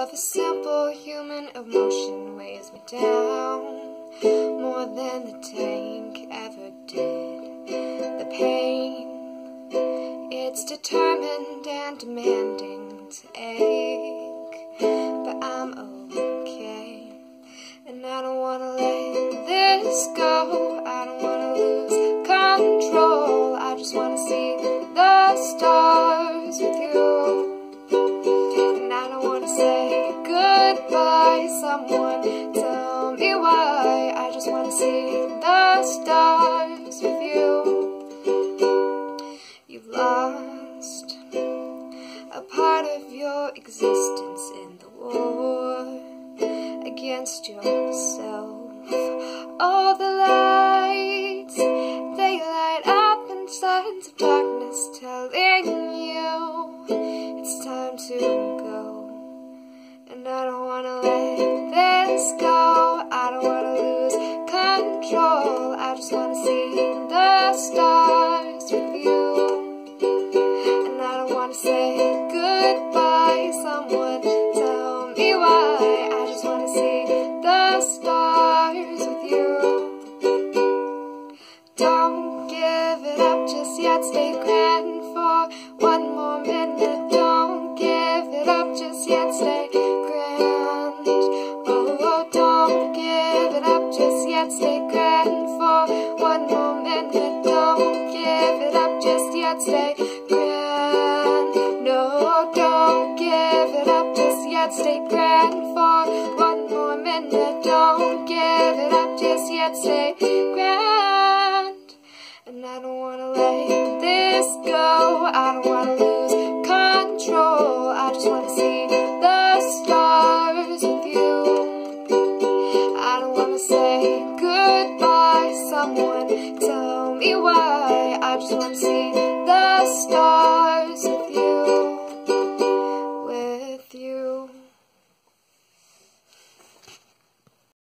of a simple human emotion weighs me down more than the tank ever did. The pain, it's determined and demanding to ache, but I'm okay, and I don't want to let this go. I don't want to lose control. I just want to see the stars with you. Say goodbye, someone tell me why. I just want to see the stars with you. You've lost a part of your existence in the war against yourself. All the lights, they light up in signs of darkness, telling you it's time to go. And I don't want to let this go. I don't want to lose control. I just want to see the stars with you. And I don't want to say goodbye, someone tell me why. I just want to see the stars with you. Don't give it up just yet, stay grand for one more minute. Don't give it up just yet, stay stay grand for one more minute. Don't give it up just yet, stay grand. No, don't give it up just yet, stay grand for one more minute. Don't give it up just yet, stay grand. And I don't want to let this go. I don't want to lose control. I just want to see the stars with you. I don't want to say goodbye, someone tell me why. I just want to see the stars.